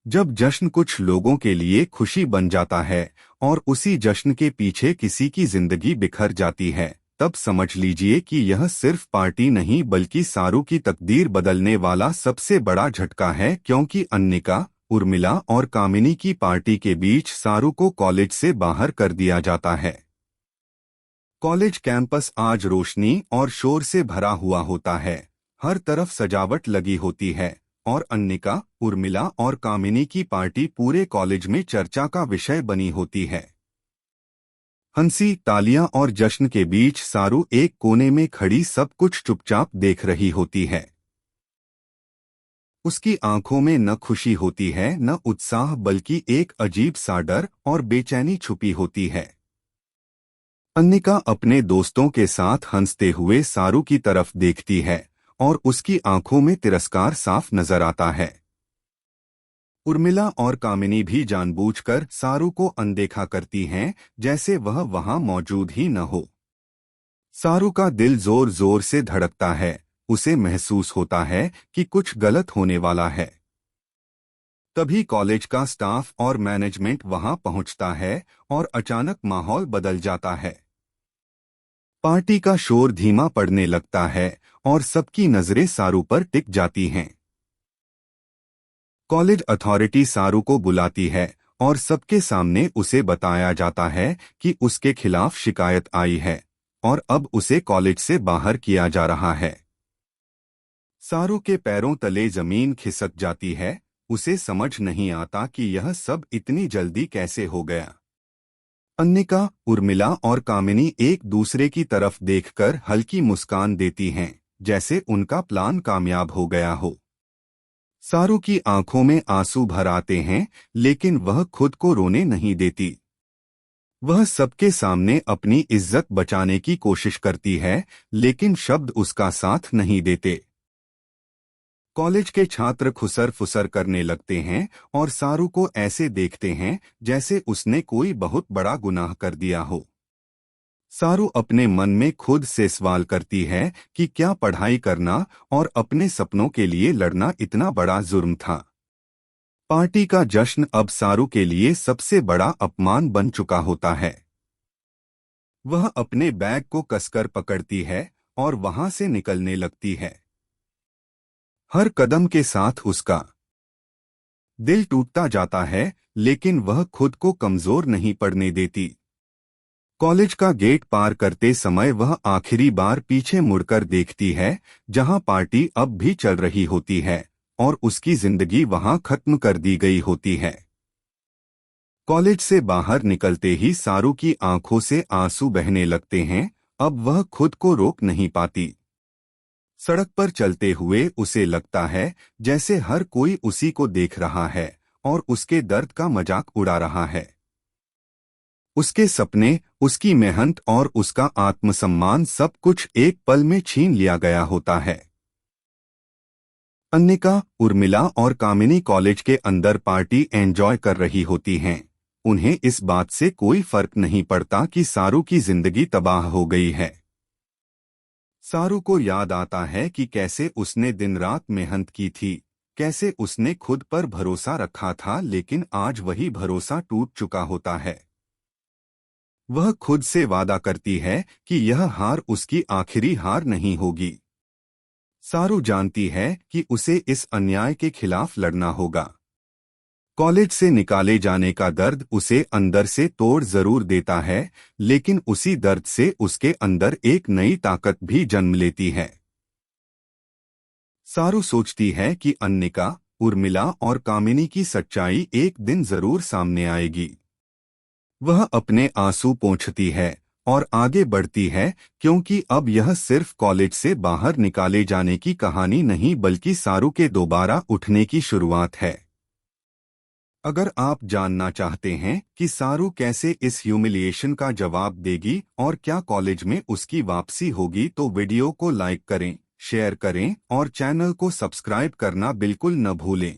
जब जश्न कुछ लोगों के लिए खुशी बन जाता है और उसी जश्न के पीछे किसी की जिंदगी बिखर जाती है, तब समझ लीजिए कि यह सिर्फ पार्टी नहीं बल्कि सारू की तकदीर बदलने वाला सबसे बड़ा झटका है। क्योंकि अन्निका, उर्मिला और कामिनी की पार्टी के बीच सारू को कॉलेज से बाहर कर दिया जाता है। कॉलेज कैंपस आज रोशनी और शोर से भरा हुआ होता है। हर तरफ सजावट लगी होती है और अन्निका, उर्मिला और कामिनी की पार्टी पूरे कॉलेज में चर्चा का विषय बनी होती है। हंसी, तालियां और जश्न के बीच सारू एक कोने में खड़ी सब कुछ चुपचाप देख रही होती है। उसकी आंखों में न खुशी होती है न उत्साह, बल्कि एक अजीब सा डर और बेचैनी छुपी होती है। अन्निका अपने दोस्तों के साथ हंसते हुए सारू की तरफ देखती है और उसकी आंखों में तिरस्कार साफ नजर आता है। उर्मिला और कामिनी भी जानबूझकर सारू को अनदेखा करती हैं, जैसे वह वहां मौजूद ही न हो। सारू का दिल जोर जोर से धड़कता है। उसे महसूस होता है कि कुछ गलत होने वाला है। तभी कॉलेज का स्टाफ और मैनेजमेंट वहां पहुंचता है और अचानक माहौल बदल जाता है। पार्टी का शोर धीमा पड़ने लगता है और सबकी नजरें सारू पर टिक जाती हैं। कॉलेज अथॉरिटी सारू को बुलाती है और सबके सामने उसे बताया जाता है कि उसके खिलाफ शिकायत आई है और अब उसे कॉलेज से बाहर किया जा रहा है। सारू के पैरों तले जमीन खिसक जाती है। उसे समझ नहीं आता कि यह सब इतनी जल्दी कैसे हो गया। अन्निका, उर्मिला और कामिनी एक दूसरे की तरफ देखकर हल्की मुस्कान देती हैं, जैसे उनका प्लान कामयाब हो गया हो। सारू की आंखों में आंसू भर आते हैं, लेकिन वह खुद को रोने नहीं देती। वह सबके सामने अपनी इज्जत बचाने की कोशिश करती है, लेकिन शब्द उसका साथ नहीं देते। कॉलेज के छात्र खुसर फुसर करने लगते हैं और सारू को ऐसे देखते हैं जैसे उसने कोई बहुत बड़ा गुनाह कर दिया हो। सारू अपने मन में खुद से सवाल करती है कि क्या पढ़ाई करना और अपने सपनों के लिए लड़ना इतना बड़ा जुर्म था। पार्टी का जश्न अब सारू के लिए सबसे बड़ा अपमान बन चुका होता है। वह अपने बैग को कसकर पकड़ती है और वहां से निकलने लगती है। हर कदम के साथ उसका दिल टूटता जाता है, लेकिन वह खुद को कमजोर नहीं पड़ने देती। कॉलेज का गेट पार करते समय वह आखिरी बार पीछे मुड़कर देखती है, जहां पार्टी अब भी चल रही होती है और उसकी जिंदगी वहां खत्म कर दी गई होती है। कॉलेज से बाहर निकलते ही सारू की आंखों से आंसू बहने लगते हैं। अब वह खुद को रोक नहीं पाती। सड़क पर चलते हुए उसे लगता है जैसे हर कोई उसी को देख रहा है और उसके दर्द का मजाक उड़ा रहा है। उसके सपने, उसकी मेहनत और उसका आत्मसम्मान सब कुछ एक पल में छीन लिया गया होता है। अन्निका, उर्मिला और कामिनी कॉलेज के अंदर पार्टी एंजॉय कर रही होती हैं। उन्हें इस बात से कोई फर्क नहीं पड़ता कि सारू की जिंदगी तबाह हो गई है। सारू को याद आता है कि कैसे उसने दिन रात मेहनत की थी, कैसे उसने खुद पर भरोसा रखा था, लेकिन आज वही भरोसा टूट चुका होता है। वह खुद से वादा करती है कि यह हार उसकी आखिरी हार नहीं होगी। सारू जानती है कि उसे इस अन्याय के खिलाफ लड़ना होगा। कॉलेज से निकाले जाने का दर्द उसे अंदर से तोड़ जरूर देता है, लेकिन उसी दर्द से उसके अंदर एक नई ताकत भी जन्म लेती है। सारू सोचती है कि अन्निका, उर्मिला और कामिनी की सच्चाई एक दिन जरूर सामने आएगी। वह अपने आंसू पोंछती है और आगे बढ़ती है, क्योंकि अब यह सिर्फ कॉलेज से बाहर निकाले जाने की कहानी नहीं बल्कि सारू के दोबारा उठने की शुरुआत है। अगर आप जानना चाहते हैं कि सारू कैसे इस ह्यूमिलिएशन का जवाब देगी और क्या कॉलेज में उसकी वापसी होगी, तो वीडियो को लाइक करें, शेयर करें और चैनल को सब्सक्राइब करना बिल्कुल न भूलें।